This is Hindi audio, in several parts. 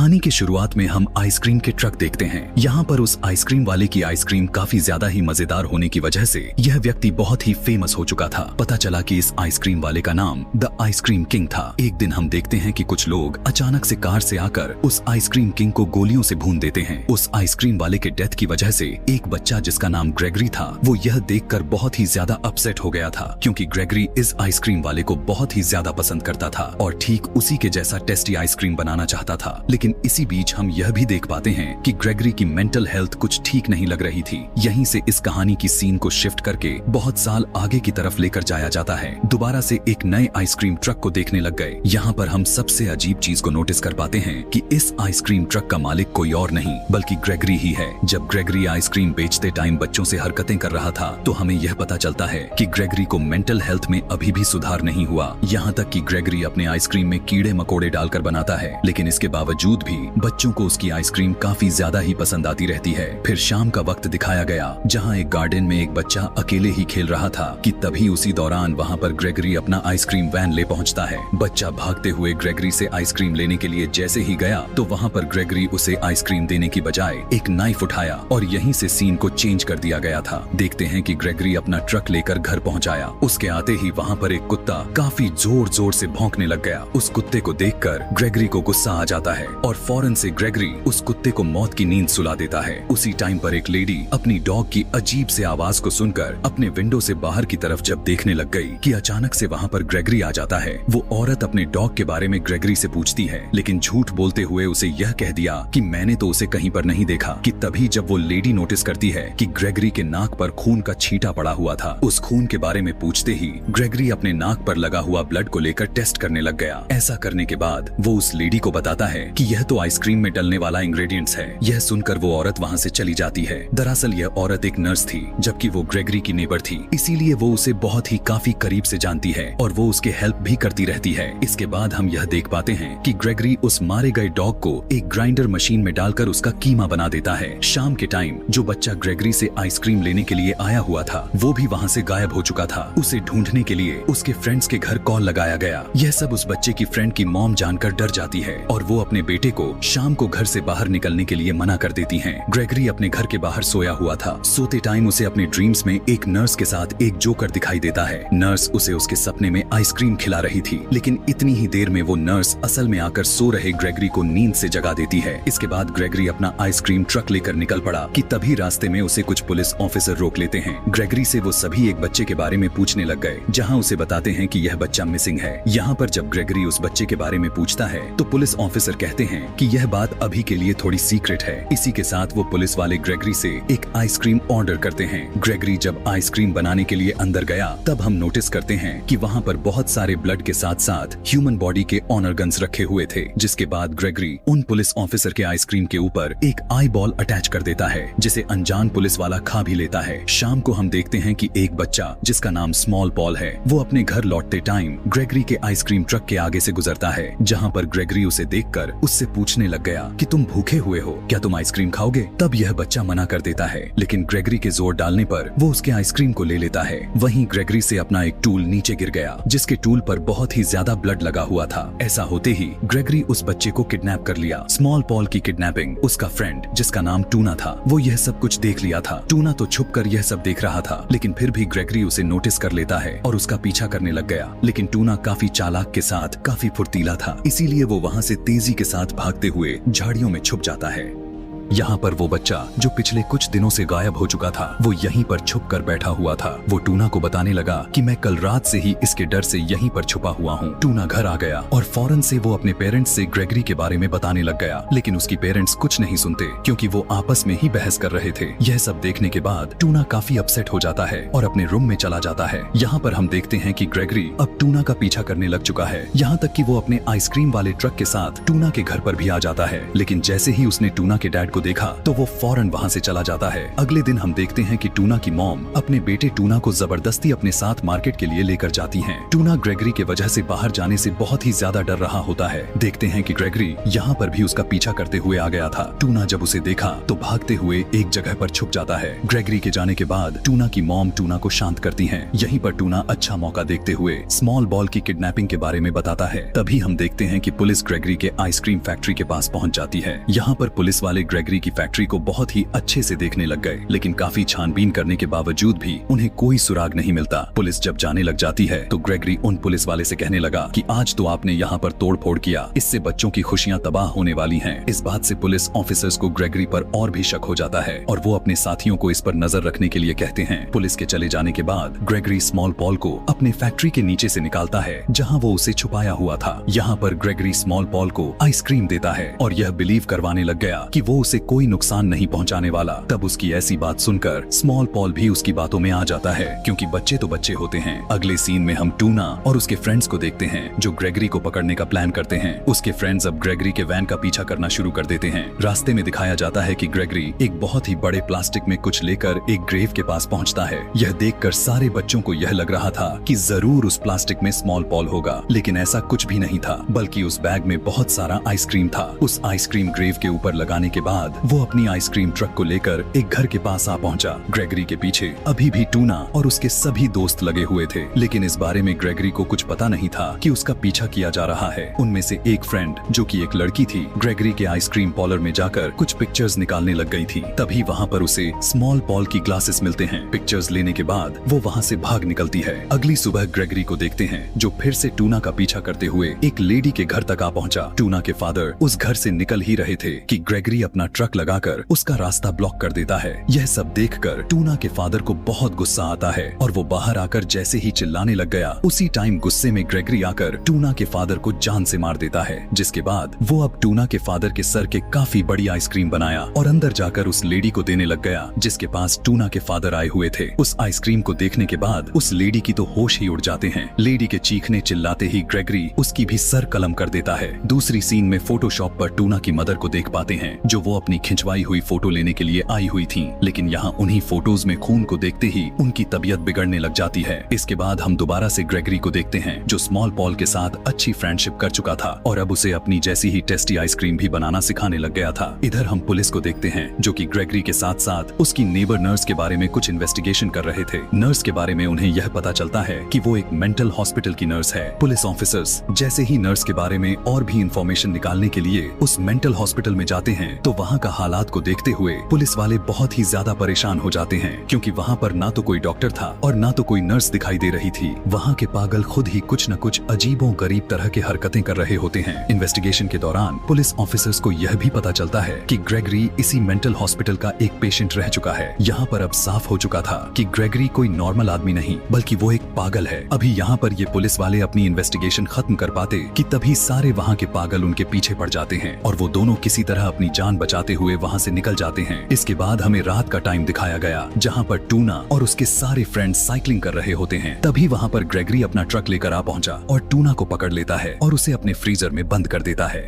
कहानी की शुरुआत में हम आइसक्रीम के ट्रक देखते हैं। यहाँ पर उस आइसक्रीम वाले की आइसक्रीम काफी ज्यादा ही मजेदार होने की वजह से यह व्यक्ति बहुत ही फेमस हो चुका था। पता चला कि इस आइसक्रीम वाले का नाम द आइसक्रीम किंग था। एक दिन हम देखते हैं कि कुछ लोग अचानक से कार से आकर उस आइसक्रीम किंग को गोलियों से भून देते हैं। उस आइसक्रीम वाले के डेथ की वजह से एक बच्चा जिसका नाम ग्रेगरी था, वो यह देखकर बहुत ही ज्यादा अपसेट हो गया था, क्योंकि ग्रेगरी इस आइसक्रीम वाले को बहुत ही ज्यादा पसंद करता था और ठीक उसी के जैसा टेस्टी आइसक्रीम बनाना चाहता था। लेकिन इसी बीच हम यह भी देख पाते हैं कि ग्रेगरी की मेंटल हेल्थ कुछ ठीक नहीं लग रही थी। यहीं से इस कहानी की सीन को शिफ्ट करके बहुत साल आगे की तरफ लेकर जाया जाता है। दोबारा से एक नए आइसक्रीम ट्रक को देखने लग गए। यहाँ पर हम सबसे अजीब चीज को नोटिस कर पाते हैं कि इस आइसक्रीम ट्रक का मालिक कोई और नहीं बल्कि ग्रेगरी ही है। जब ग्रेगरी आइसक्रीम बेचते टाइम बच्चों से हरकतें कर रहा था तो हमें यह पता चलता है कि ग्रेगरी को मेंटल हेल्थ में अभी भी सुधार नहीं हुआ। यहाँ तक कि ग्रेगरी अपने आइसक्रीम में कीड़े मकोड़े डालकर बनाता है, लेकिन इसके बावजूद भी बच्चों को उसकी आइसक्रीम काफी ज्यादा ही पसंद आती रहती है। फिर शाम का वक्त दिखाया गया जहां एक गार्डन में एक बच्चा अकेले ही खेल रहा था कि तभी उसी दौरान वहां पर ग्रेगरी अपना आइसक्रीम वैन ले पहुंचता है। बच्चा भागते हुए ग्रेगरी से आइसक्रीम लेने के लिए जैसे ही गया तो वहां पर ग्रेगरी उसे आइसक्रीम देने की बजाय एक नाइफ उठाया और यहीं से सीन को चेंज कर दिया गया था। देखते हैं कि ग्रेगरी अपना ट्रक लेकर घर पहुंच आया। उसके आते ही वहां पर एक कुत्ता काफी जोर जोर से भौंकने लग गया। उस कुत्ते को देखकर ग्रेगरी को गुस्सा आ जाता है और फौरन से ग्रेगरी उस कुत्ते को मौत की नींद सुला देता है। उसी टाइम पर एक लेडी अपनी डॉग की अजीब से आवाज को सुनकर अपने विंडो से बाहर की तरफ जब देखने लग गई कि अचानक से वहां पर ग्रेगरी आ जाता है। वो औरत अपने डॉग के बारे में ग्रेगरी से पूछती है, लेकिन झूठ बोलते हुए उसे यह कह दिया कि मैंने तो उसे कहीं पर नहीं देखा। कि तभी जब वो लेडी नोटिस करती है कि ग्रेगरी के नाक पर खून का छींटा पड़ा हुआ था। उस खून के बारे में पूछते ही ग्रेगरी अपने नाक पर लगा हुआ ब्लड को लेकर टेस्ट करने लग गया। ऐसा करने के बाद वो उस लेडी को बताता है कि यह तो आइसक्रीम में डलने वाला इंग्रेडिएंट्स है। यह सुनकर वो औरत वहां से चली जाती है। दरअसल यह औरत एक नर्स थी, जबकि वो ग्रेगरी की नेबर थी, इसीलिए वो उसे बहुत ही काफी करीब से जानती है और वो उसके हेल्प भी करती रहती है। इसके बाद हम यह देख पाते हैं कि ग्रेगरी उस मारे गए डॉग को एक ग्राइंडर मशीन में डालकर उसका कीमा बना देता है। शाम के टाइम जो बच्चा ग्रेगरी से आइसक्रीम लेने के लिए आया हुआ था वो भी वहाँ से गायब हो चुका था। उसे ढूंढने के लिए उसके फ्रेंड्स के घर कॉल लगाया गया। यह सब उस बच्चे की फ्रेंड की मॉम जानकर डर जाती है और वो अपने बेटे को शाम को घर से बाहर निकलने के लिए मना कर देती हैं। ग्रेगरी अपने घर के बाहर सोया हुआ था। सोते टाइम उसे अपने ड्रीम्स में एक नर्स के साथ एक जोकर दिखाई देता है। नर्स उसे उसके सपने में आइसक्रीम खिला रही थी, लेकिन इतनी ही देर में वो नर्स असल में आकर सो रहे ग्रेगरी को नींद से जगा देती है। इसके बाद ग्रेगरी अपना आइसक्रीम ट्रक लेकर निकल पड़ा कि तभी रास्ते में उसे कुछ पुलिस ऑफिसर रोक लेते हैं। ग्रेगरी से वो सभी एक बच्चे के बारे में पूछने लग गए, जहाँ उसे बताते हैं कि यह बच्चा मिसिंग है। यहाँ पर जब ग्रेगरी उस बच्चे के बारे में पूछता है तो पुलिस ऑफिसर कहते हैं कि यह बात अभी के लिए थोड़ी सीक्रेट है। इसी के साथ वो पुलिस वाले ग्रेगरी से एक आइसक्रीम ऑर्डर करते हैं। ग्रेगरी जब आइसक्रीम बनाने के लिए अंदर गया तब हम नोटिस करते हैं कि वहाँ पर बहुत सारे ब्लड के साथ साथ ह्यूमन बॉडी के ऑनर गन्स रखे हुए थे। जिसके बाद ग्रेगरी उन पुलिस ऑफिसर के आइसक्रीम के ऊपर एक आई बॉल अटैच कर देता है, जिसे अनजान पुलिस वाला खा भी लेता है। शाम को हम देखते हैं कि एक बच्चा जिसका नाम स्मॉल पॉल है, वो अपने घर लौटते टाइम ग्रेगरी के आइसक्रीम ट्रक के आगे से गुजरता है, जहाँ पर ग्रेगरी उसे देखकर उससे पूछने लग गया कि तुम भूखे हुए हो, क्या तुम आइसक्रीम खाओगे? तब यह बच्चा मना कर देता है, लेकिन ग्रेगरी के जोर डालने पर वो उसके आइसक्रीम को ले लेता है। वहीं ग्रेगरी से अपना एक टूल नीचे गिर गया, जिसके टूल पर बहुत ही ज्यादा ब्लड लगा हुआ था। ऐसा होते ही ग्रेगरी उस बच्चे को किडनैप कर लिया। स्मॉल पॉल की किडनैपिंग उसका फ्रेंड जिसका नाम टूना था, वो यह सब कुछ देख लिया था। टूना तो छुप कर यह सब देख रहा था, लेकिन फिर भी ग्रेगरी उसे नोटिस कर लेता है और उसका पीछा करने लग गया। लेकिन टूना काफी चालाक के साथ काफी फुर्तीला था, इसीलिए वो वहाँ से तेजी के साथ भागते हुए झाड़ियों में छुप जाता है। यहाँ पर वो बच्चा जो पिछले कुछ दिनों से गायब हो चुका था, वो यहीं पर छुप कर बैठा हुआ था। वो टूना को बताने लगा कि मैं कल रात से ही इसके डर से यहीं पर छुपा हुआ हूँ। टूना घर आ गया और फौरन से वो अपने पेरेंट्स से ग्रेगरी के बारे में बताने लग गया, लेकिन उसकी पेरेंट्स कुछ नहीं सुनते क्योंकि वो आपस में ही बहस कर रहे थे। यह सब देखने के बाद टूना काफी अपसेट हो जाता है और अपने रूम में चला जाता है। यहाँ पर हम देखते हैं कि ग्रेगरी अब टूना का पीछा करने लग चुका है, यहाँ तक कि वो अपने आइसक्रीम वाले ट्रक के साथ टूना के घर पर भी आ जाता है। लेकिन जैसे ही उसने टूना के डैड को देखा तो वो फौरन वहाँ से चला जाता है। अगले दिन हम देखते हैं कि टूना की मॉम अपने बेटे टूना को जबरदस्ती अपने साथ मार्केट के लिए लेकर जाती हैं। टूना ग्रेगरी के वजह से बाहर जाने से बहुत ही ज्यादा डर रहा होता है। देखते हैं कि ग्रेगरी यहाँ पर भी उसका पीछा करते हुए आ गया था। टूना जब उसे देखा तो भागते हुए एक जगह पर छुप जाता है। ग्रेगरी के जाने के बाद टूना की मॉम टूना को शांत करती हैं। यहीं पर टूना अच्छा मौका देखते हुए स्मॉल बॉल की किडनैपिंग के बारे में बताता है। तभी हम देखते हैं कि पुलिस ग्रेगरी के आइसक्रीम फैक्ट्री के पास पहुंच जाती है। यहाँ पर पुलिस वाले ग्रेगरी की फैक्ट्री को बहुत ही अच्छे से देखने लग गए, लेकिन काफी छानबीन करने के बावजूद भी उन्हें कोई सुराग नहीं मिलता। पुलिस जब जाने लग जाती है तो ग्रेगरी उन पुलिस वाले से कहने लगा कि आज तो आपने यहाँ पर तोड़फोड़ किया, इससे बच्चों की खुशियाँ तबाह होने वाली हैं। इस बात से पुलिस ऑफिसर्स को ग्रेगरी पर और भी शक हो जाता है और वो अपने साथियों को इस पर नजर रखने के लिए कहते हैं। पुलिस के चले जाने के बाद ग्रेगरी स्मॉल पॉल को अपने फैक्ट्री के नीचे से निकालता है जहाँ वो उसे छुपाया हुआ था। यहाँ पर ग्रेगरी स्मॉल पॉल को आइसक्रीम देता है और यह बिलीव करवाने लग गया कि वो उसे कोई नुकसान नहीं पहुँचाने वाला। तब उसकी ऐसी बात सुनकर स्मॉल पॉल भी उसकी बातों में आ जाता है, क्योंकि बच्चे तो बच्चे होते हैं। अगले सीन में हम टूना और उसके फ्रेंड्स को देखते हैं जो ग्रेगरी को पकड़ने का प्लान करते हैं। उसके फ्रेंड्स अब ग्रेगरी के वैन का पीछा करना शुरू कर देते हैं। रास्ते में दिखाया जाता है कि ग्रेगरी एक बहुत ही बड़े प्लास्टिक में कुछ लेकर एक ग्रेव के पास पहुंचता है। यह देखकर सारे बच्चों को यह लग रहा था कि जरूर उस प्लास्टिक में स्मॉल पॉल होगा, लेकिन ऐसा कुछ भी नहीं था, बल्कि उस बैग में बहुत सारा आइसक्रीम था। उस आइसक्रीम ग्रेव के ऊपर लगाने के बाद वो अपनी आइसक्रीम ट्रक को लेकर एक घर के पास आ पहुंचा। ग्रेगरी के पीछे अभी भी टूना और उसके सभी दोस्त लगे हुए थे, लेकिन इस बारे में ग्रेगरी को कुछ पता नहीं था कि उसका पीछा किया जा रहा है। उनमें से एक फ्रेंड जो कि एक लड़की थी, ग्रेगरी के आइसक्रीम पार्लर में जाकर कुछ पिक्चर्स निकालने लग गई थी। तभी वहाँ पर उसे स्मॉल पॉल की ग्लासेस मिलते हैं। पिक्चर्स लेने के बाद वो वहाँ से भाग निकलती है। अगली सुबह ग्रेगरी को देखते हैं जो फिर से टूना का पीछा करते हुए एक लेडी के घर तक आ पहुंचा। टूना के फादर उस घर से निकल ही रहे थे कि ग्रेगरी अपना ट्रक लगाकर उसका रास्ता ब्लॉक कर देता है। यह सब देखकर टूना के फादर को बहुत गुस्सा आता है और वो बाहर आकर जैसे ही चिल्लाने लग गया, उसी टाइम गुस्से में ग्रेगरी आकर टूना के फादर को जान से मार देता है। जिसके बाद वो अब टूना के फादर के सर के काफी बड़ी आइसक्रीम बनाया और अंदर जाकर उस लेडी को देने लग गया जिसके पास टूना के फादर आए हुए थे। उस आइसक्रीम को देखने के बाद उस लेडी की तो होश ही उड़ जाते हैं। लेडी के चीखने चिल्लाते ही ग्रेगरी उसकी भी सर कलम कर देता है। दूसरी सीन में फोटोशॉप पर टूना की मदर को देख पाते हैं जो वो अपनी खिंचवाई हुई फोटो लेने के लिए आई हुई थी, लेकिन यहाँ उन्हीं फोटोज में खून को देखते ही उनकी तबीयत बिगड़ने लग जाती है। इसके बाद हम दोबारा से ग्रेगरी को देखते हैं जो स्मॉल पॉल के साथ अच्छी फ्रेंडशिप कर चुका था और अब उसे अपनी जैसी ही टेस्टी आइसक्रीम भी बनाना सिखाने लग गया था। इधर हम पुलिस को देखते हैं जो कि ग्रेगरी के साथ साथ उसकी नेबर नर्स के बारे में कुछ इन्वेस्टिगेशन कर रहे थे। नर्स के बारे में उन्हें यह पता चलता है कि वो एक मेंटल हॉस्पिटल की नर्स है। पुलिस ऑफिसर्स जैसे ही नर्स के बारे में और भी इंफॉर्मेशन निकालने के लिए उस मेंटल हॉस्पिटल में जाते हैं तो वहाँ का हालात को देखते हुए पुलिस वाले बहुत ही ज्यादा परेशान हो जाते हैं, क्योंकि वहाँ पर ना तो कोई डॉक्टर था और ना तो कोई नर्स दिखाई दे रही थी। वहाँ के पागल खुद ही कुछ न कुछ अजीबो गरीब तरह के हरकतें कर रहे होते हैं। इन्वेस्टिगेशन के दौरान पुलिस ऑफिसर्स को यह भी पता चलता है कि ग्रेगरी इसी मेंटल हॉस्पिटल का एक पेशेंट रह चुका है। यहाँ पर अब साफ हो चुका था कि ग्रेगरी कोई नॉर्मल आदमी नहीं बल्कि वो एक पागल है। अभी यहाँ पर ये पुलिस वाले अपनी इन्वेस्टिगेशन खत्म कर पाते कि तभी सारे वहाँ के पागल उनके पीछे पड़ जाते हैं और वो दोनों किसी तरह अपनी जान बचाते हुए वहाँ से निकल जाते हैं। इसके बाद हमें रात का टाइम दिखाया गया जहाँ पर टूना और उसके सारे फ्रेंड्स साइकिलिंग कर रहे होते हैं। तभी वहाँ पर ग्रेगरी अपना ट्रक लेकर आ पहुंचा और टूना को पकड़ लेता है और उसे अपने फ्रीजर में बंद कर देता है।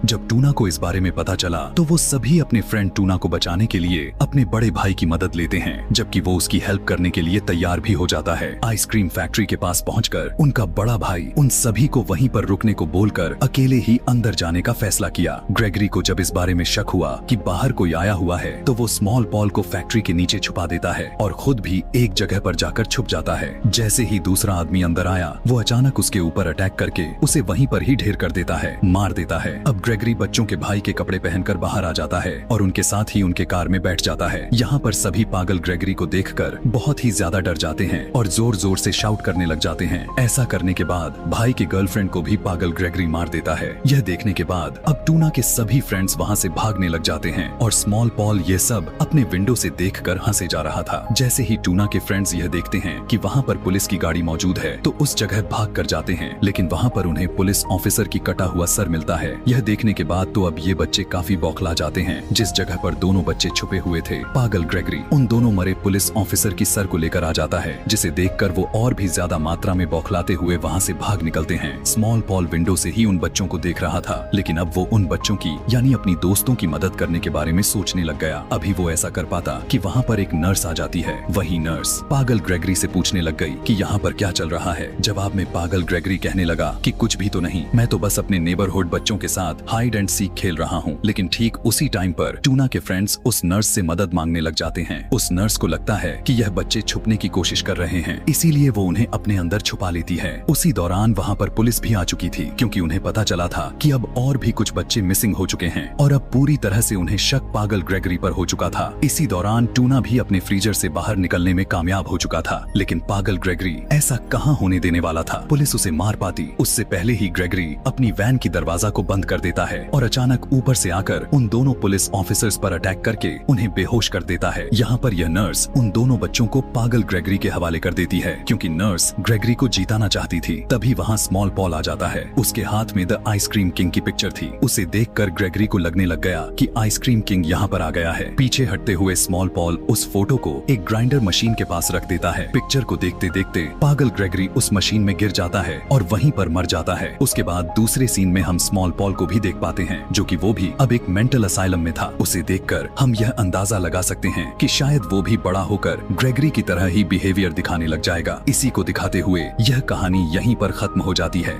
जब टूना को इस बारे में पता चला तो वो सभी अपने फ्रेंड टूना को बचाने के लिए अपने बड़े भाई की मदद लेते हैं, जबकि वो उसकी हेल्प करने के लिए तैयार भी हो जाता है। आइसक्रीम फैक्ट्री के पास पहुंचकर उनका बड़ा भाई उन सभी को वहीं पर रुकने को बोलकर अकेले ही अंदर जाने का फैसला किया। ग्रेगरी को जब इस बारे में शक हुआ कि बाहर कोई आया हुआ है तो वो स्मॉल पॉल को फैक्ट्री के नीचे छुपा देता है और खुद भी एक जगह पर जाकर छुप जाता है। जैसे ही दूसरा आदमी अंदर आया वो अचानक उसके ऊपर अटैक करके उसे वहीं पर ही ढेर कर देता है, मार देता है। अब ग्रेगरी बच्चों के भाई के कपड़े पहनकर बाहर आ जाता है और उनके साथ ही उनके कार में बैठ जाता है। यहाँ पर सभी पागल ग्रेगरी को देखकर बहुत ही ज्यादा डर जाते हैं और जोर जोर से शाउट करने लग जाते हैं। ऐसा करने के बाद भाई के गर्लफ्रेंड को भी पागल ग्रेगरी मार देता है। यह देखने के बाद अब टूना के सभी फ्रेंड्स वहाँ से भागने लग जाते हैं और स्मॉल पॉल ये सब अपने विंडो से देखकर हंसे जा रहा था। जैसे ही टूना के फ्रेंड्स यह देखते हैं कि वहाँ पर पुलिस की गाड़ी मौजूद है तो उस जगह भाग कर जाते हैं, लेकिन वहाँ पर उन्हें पुलिस ऑफिसर की कटा हुआ सर मिलता है। यह देखने के बाद तो अब ये बच्चे काफी बौखला जाते हैं। जिस जगह पर दोनों बच्चे छुपे हुए थे, पागल ग्रेगरी उन दोनों मरे पुलिस ऑफिसर की सर को लेकर आ जाता है, जिसे देखकर वो और भी ज्यादा मात्रा में बौखलाते हुए वहाँ से भाग निकलते हैं। स्मॉल पॉल विंडो से ही उन बच्चों को देख रहा था, लेकिन अब वो उन बच्चों की यानी अपनी दोस्तों की मदद करने के बारे में सोचने लग गया। अभी वो ऐसा कर पाता कि वहाँ पर एक नर्स आ जाती है। वही नर्स पागल ग्रेगरी से पूछने लग गई कि यहाँ पर क्या चल रहा है। जवाब में पागल ग्रेगरी कहने लगा कि कुछ भी तो नहीं, मैं तो बस अपने नेबरहुड बच्चों के साथ हाइड एंड सीक खेल रहा हूँ। लेकिन ठीक उसी टाइम पर टूना के फ्रेंड्स उस नर्स से मदद मांगने लग जाते हैं। उस नर्स को लगता है कि यह बच्चे छुपने की कोशिश कर रहे हैं, इसीलिए वो उन्हें अपने अंदर छुपा लेती है। उसी दौरान वहाँ पर पुलिस भी आ चुकी थी, क्योंकि उन्हें पता चला था कि अब और भी कुछ बच्चे मिसिंग हो चुके हैं और अब पूरी तरह से उन्हें शक पागल ग्रेगरी पर हो चुका था। इसी दौरान टूना भी अपने फ्रीजर से बाहर निकलने में कामयाब हो चुका था, लेकिन पागल ग्रेगरी ऐसा कहाँ होने देने वाला था। पुलिस उसे मार पाती उससे पहले ही ग्रेगरी अपनी वैन की दरवाजा को बंद कर देता है और अचानक ऊपर से आकर उन दोनों पुलिस ऑफिसर्स पर अटैक करके उन्हें बेहोश कर देता है। यहाँ पर यह नर्स उन दोनों बच्चों को पागल ग्रेगरी के हवाले कर देती है, क्योंकि नर्स ग्रेगरी को जीताना चाहती थी। तभी वहाँ स्मॉल पॉल आ जाता है। उसके हाथ में द आइसक्रीम किंग की पिक्चर थी। उसे देखकर ग्रेगरी को लगने लग गया कि आइसक्रीम किंग यहाँ पर आ गया है। पीछे हटते हुए स्मॉल पॉल उस फोटो को एक ग्राइंडर मशीन के पास रख देता है। पिक्चर को देखते देखते पागल ग्रेगरी उस मशीन में गिर जाता है और वहीं पर मर जाता है। उसके बाद दूसरे सीन में हम स्मॉल पॉल को भी देख पाते हैं, जो कि वो भी अब एक मेंटल असाइलम में था। उसे देखकर हम यह अंदाजा लगा सकते हैं कि शायद वो भी बड़ा होकर ग्रेगरी की तरह ही बिहेवियर दिखाने लग जाएगा। इसी को दिखाते हुए यह कहानी यहीं पर खत्म हो जाती है।